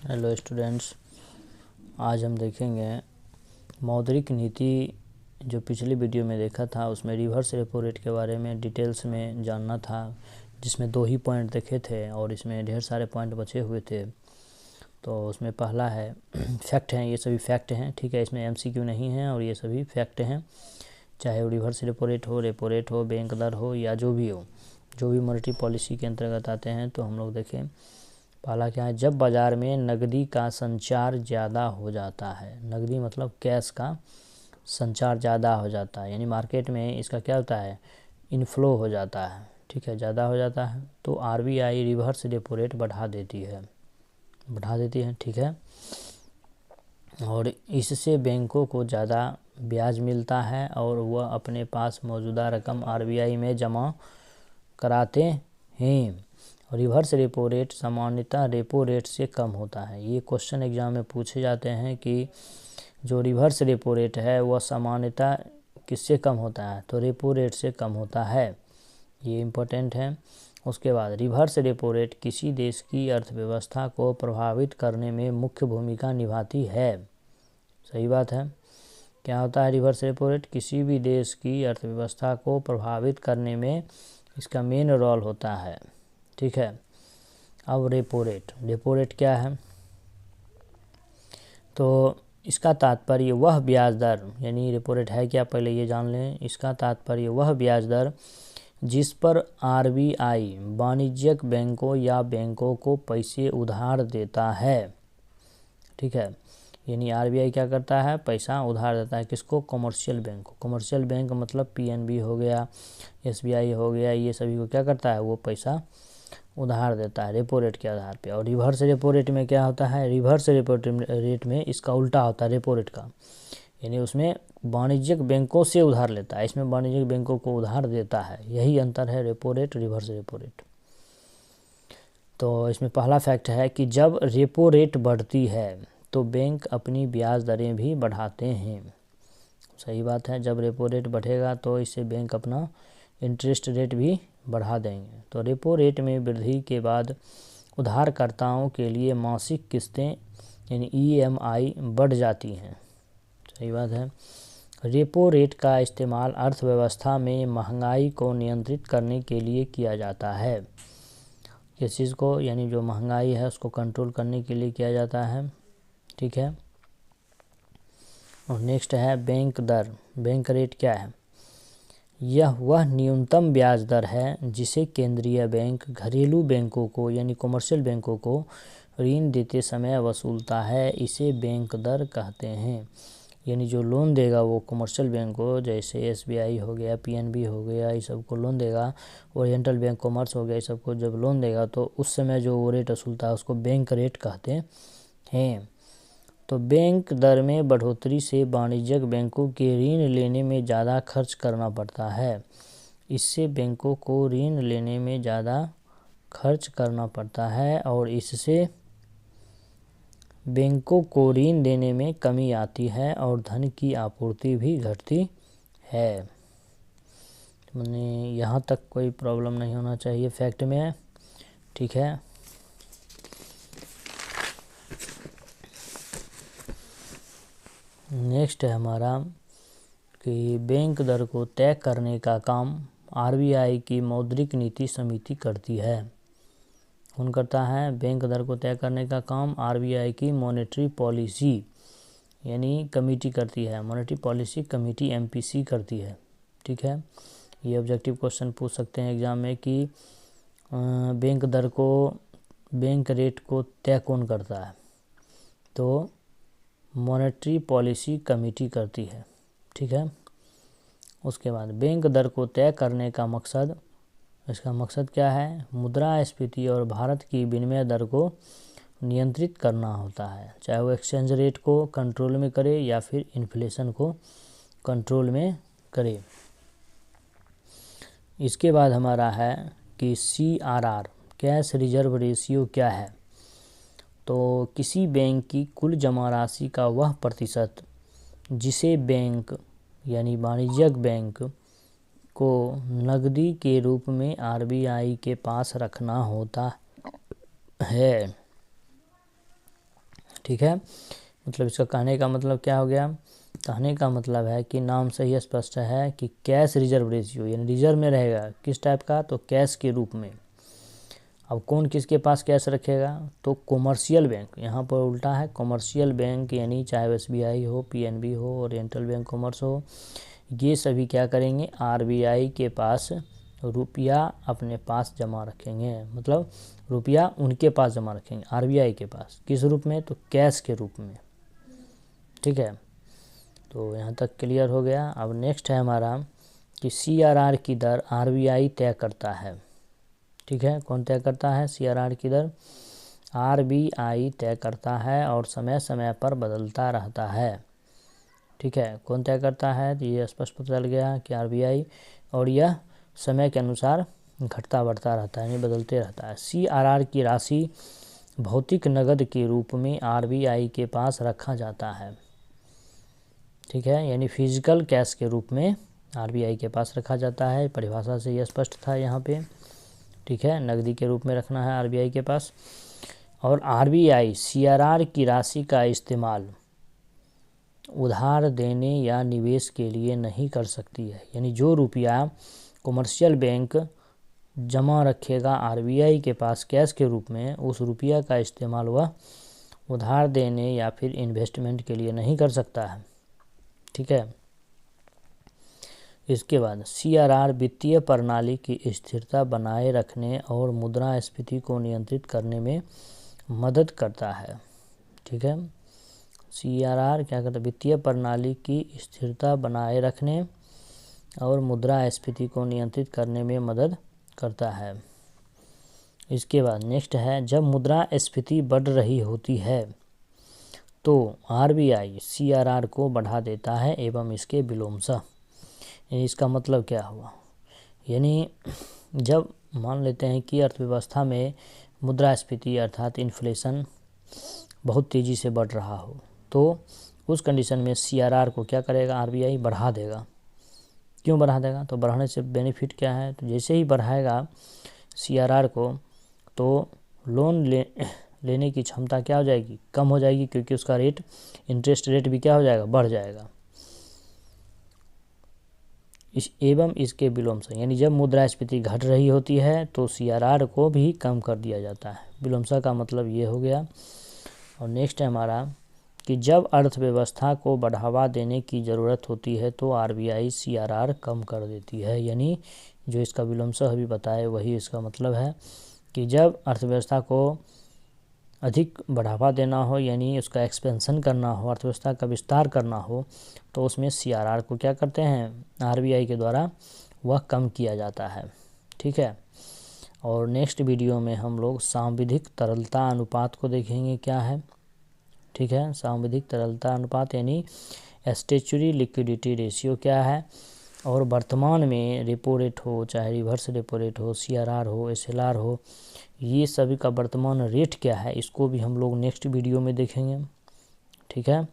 Hello students, आज हम देखेंगे मौद्रिक नीति। जो पिछली वीडियो में देखा था उसमें रिवर्स रेपो रेट के बारे में डिटेल्स में जानना था, जिसमें 2 ही पॉइंट देखे थे और इसमें ढेर सारे पॉइंट बचे हुए थे। तो उसमें पहला है फैक्ट हैं, ये सभी फैक्ट हैं, ठीक है। इसमें एमसीक्यू नहीं है और ये सभी फैक्ट हैं, चाहे वो रिवर्स रेपो रेट हो, बैंक दर हो या जो भी हो, जो भी मॉनेटरी पॉलिसी के अंतर्गत आते हैं। तो हम लोग देखें, पहला क्या है, जब बाज़ार में नकदी का संचार ज़्यादा हो जाता है। नकदी मतलब कैश का संचार ज़्यादा हो जाता है, यानी मार्केट में इसका क्या होता है, इनफ्लो हो जाता है, ठीक है, ज़्यादा हो जाता है। तो आरबीआई रिवर्स रेपो रेट बढ़ा देती है, ठीक है। और इससे बैंकों को ज़्यादा ब्याज मिलता है और वह अपने पास मौजूदा रकम आरबीआई में जमा कराते हैं। रिवर्स रेपो रेट सामान्यतः रेपो रेट से कम होता है। ये क्वेश्चन एग्जाम में पूछे जाते हैं कि जो रिवर्स रेपो रेट है वह सामान्यतः किससे कम होता है, तो रेपो रेट से कम होता है, ये इम्पोर्टेंट है। उसके बाद रिवर्स रेपो रेट किसी देश की अर्थव्यवस्था को प्रभावित करने में मुख्य भूमिका निभाती है। सही बात है। क्या होता है रिवर्स रेपो रेट, किसी भी देश की अर्थव्यवस्था को प्रभावित करने में इसका मेन रोल होता है, ठीक है। अब रेपो रेट क्या है, तो इसका तात्पर्य वह ब्याज दर, यानी रेपो रेट है क्या, पहले ये जान लें। इसका तात्पर्य वह ब्याज दर जिस पर आरबीआई वाणिज्यिक बैंकों या बैंकों को पैसे उधार देता है, ठीक है। यानी आरबीआई क्या करता है, पैसा उधार देता है किसको, कमर्शियल बैंक को। कमर्शियल बैंक मतलब पीएनबी हो गया, एसबीआई हो गया, ये सभी को क्या करता है, वो पैसा उधार देता है रेपो रेट के आधार पे। और रिवर्स रेपो रेट में क्या होता है, रिवर्स रेपो रेट में इसका उल्टा होता है रेपो रेट का, यानी उसमें वाणिज्यिक बैंकों से उधार लेता है, इसमें वाणिज्यिक बैंकों को उधार देता है। यही अंतर है repo rate reverse repo rate. तो इसमें पहला फैक्ट है कि जब रेपो रेट बढ़ती है तो बैंक अपनी ब्याज दरें भी बढ़ाते हैं। सही बात है, जब रेपो रेट बढ़ेगा तो इससे बैंक अपना इंटरेस्ट रेट भी बढ़ा देंगे। तो रेपो रेट में वृद्धि के बाद उधारकर्ताओं के लिए मासिक किस्तें यानी ईएमआई बढ़ जाती हैं। सही बात है। रेपो रेट का इस्तेमाल अर्थव्यवस्था में महंगाई को नियंत्रित करने के लिए किया जाता है। किस चीज़ को, यानी जो महंगाई है उसको कंट्रोल करने के लिए किया जाता है, ठीक है। और नेक्स्ट है बैंक दर। बैंक रेट क्या है, यह वह न्यूनतम ब्याज दर है जिसे केंद्रीय बैंक घरेलू बैंकों को यानी कमर्शियल बैंकों को ऋण देते समय वसूलता है। इसे बैंक दर कहते हैं। यानी जो लोन देगा वो कमर्शियल बैंक को, जैसे एसबीआई हो गया, पीएनबी हो गया, ये सबको लोन देगा, ओरिएंटल बैंक कॉमर्स हो गया, ये सबको जब लोन देगा तो उस समय जो वो रेट वसूलता है उसको बैंक रेट कहते हैं। तो बैंक दर में बढ़ोतरी से वाणिज्यिक बैंकों के ऋण लेने में ज़्यादा खर्च करना पड़ता है। इससे बैंकों को ऋण लेने में ज़्यादा खर्च करना पड़ता है और इससे बैंकों को ऋण देने में कमी आती है और धन की आपूर्ति भी घटती है। मैंने यहाँ तक कोई प्रॉब्लम नहीं होना चाहिए फैक्ट में, ठीक है। नेक्स्ट है हमारा कि बैंक दर को तय करने का काम आरबीआई की मौद्रिक नीति समिति करती है। कौन करता है, बैंक दर को तय करने का काम आरबीआई की मॉनेटरी पॉलिसी यानी कमेटी करती है। मॉनेटरी पॉलिसी कमेटी एमपीसी करती है, ठीक है। ये ऑब्जेक्टिव क्वेश्चन पूछ सकते हैं एग्जाम में कि बैंक दर को, बैंक रेट को तय कौन करता है, तो मॉनेटरी पॉलिसी कमेटी करती है, ठीक है। उसके बाद बैंक दर को तय करने का मकसद, इसका मकसद क्या है, मुद्रास्फीति और भारत की विनिमय दर को नियंत्रित करना होता है, चाहे वो एक्सचेंज रेट को कंट्रोल में करे या फिर इन्फ्लेशन को कंट्रोल में करे। इसके बाद हमारा है कि सीआरआर कैश रिजर्व रेशियो क्या है, तो किसी बैंक की कुल जमा राशि का वह प्रतिशत जिसे बैंक यानी वाणिज्यिक बैंक को नकदी के रूप में आरबीआई के पास रखना होता है, ठीक है, मतलब इसका कहने का मतलब क्या हो गया, कहने का मतलब है कि नाम से ही स्पष्ट है कि कैश रिजर्व रेशियो यानी रिजर्व में रहेगा किस टाइप का, तो कैश के रूप में। अब कौन किसके पास कैश रखेगा, तो कॉमर्शियल बैंक, यहाँ पर उल्टा है, कॉमर्शियल बैंक यानी चाहे SBI हो, PNB हो, ओरिएंटल बैंक कॉमर्स हो, ये सभी क्या करेंगे, RBI के पास रुपया अपने पास जमा रखेंगे, मतलब रुपया उनके पास जमा रखेंगे RBI के पास, किस रूप में, तो कैश के रूप में। ठीक है, तो यहाँ तक क्लियर हो गया। अब नेक्स्ट है हमारा कि CRR की दर RBI तय करता है। ठीक है, कौन तय करता है, CRR की दर RBI तय करता है और समय समय पर बदलता रहता है। ठीक है, कौन तय करता है, तो ये स्पष्ट पता चल गया कि RBI, और यह समय के अनुसार घटता बढ़ता रहता है, यानी बदलते रहता है। CRR की राशि भौतिक नगद के रूप में RBI के पास रखा जाता है। ठीक है, यानी फिजिकल कैश के रूप में RBI के पास रखा जाता है, परिभाषा से यह स्पष्ट था यहाँ पे। ठीक है, नकदी के रूप में रखना है RBI के पास। और RBI CRR की राशि का इस्तेमाल उधार देने या निवेश के लिए नहीं कर सकती है, यानी जो रुपया कॉमर्शियल बैंक जमा रखेगा RBI के पास कैश के रूप में, उस रुपया का इस्तेमाल वह उधार देने या फिर इन्वेस्टमेंट के लिए नहीं कर सकता है। ठीक है, इसके बाद CRR वित्तीय प्रणाली की स्थिरता बनाए रखने और मुद्रास्फीति को नियंत्रित करने में मदद करता है। ठीक है, CRR क्या करता है, वित्तीय प्रणाली की स्थिरता बनाए रखने और मुद्रास्फीति को नियंत्रित करने में मदद करता है। इसके बाद नेक्स्ट है, जब मुद्रास्फीति बढ़ रही होती है तो RBI CRR को बढ़ा देता है एवं इसके विलोमशः। इसका मतलब क्या हुआ, यानी जब मान लेते हैं कि अर्थव्यवस्था में मुद्रास्फीति अर्थात इन्फ्लेशन बहुत तेज़ी से बढ़ रहा हो, तो उस कंडीशन में CRR को क्या करेगा, RBI बढ़ा देगा। क्यों बढ़ा देगा, तो बढ़ाने से बेनिफिट क्या है, तो जैसे ही बढ़ाएगा CRR को तो लोन लेने की क्षमता क्या हो जाएगी, कम हो जाएगी, क्योंकि उसका रेट, इंटरेस्ट रेट भी क्या हो जाएगा, बढ़ जाएगा। एवं इसके विलोम से, यानी जब मुद्रास्फीति घट रही होती है तो CRR को भी कम कर दिया जाता है। विलोमसा का मतलब ये हो गया। और नेक्स्ट है हमारा कि जब अर्थव्यवस्था को बढ़ावा देने की ज़रूरत होती है तो RBI CRR कम कर देती है, यानी जो इसका विलोमसा अभी बताए वही इसका मतलब है कि जब अर्थव्यवस्था को अधिक बढ़ावा देना हो, यानी उसका एक्सपेंशन करना हो, अर्थव्यवस्था का विस्तार करना हो, तो उसमें CRR को क्या करते हैं, RBI के द्वारा वह कम किया जाता है। ठीक है, और नेक्स्ट वीडियो में हम लोग सांविधिक तरलता अनुपात को देखेंगे क्या है। ठीक है, सांविधिक तरलता अनुपात यानी स्टैच्यूटरी लिक्विडिटी रेशियो क्या है, और वर्तमान में रेपो रेट हो, चाहे रिवर्स रेपो रेट हो, CRR हो, SLR हो, ये सभी का वर्तमान रेट क्या है, इसको भी हम लोग नेक्स्ट वीडियो में देखेंगे। ठीक है,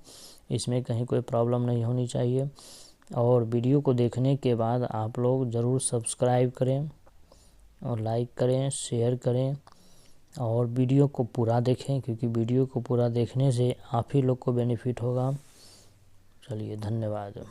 इसमें कहीं कोई प्रॉब्लम नहीं होनी चाहिए। और वीडियो को देखने के बाद आप लोग ज़रूर सब्सक्राइब करें और लाइक करें, शेयर करें और वीडियो को पूरा देखें, क्योंकि वीडियो को पूरा देखने से आप ही लोग को बेनिफिट होगा। चलिए, धन्यवाद।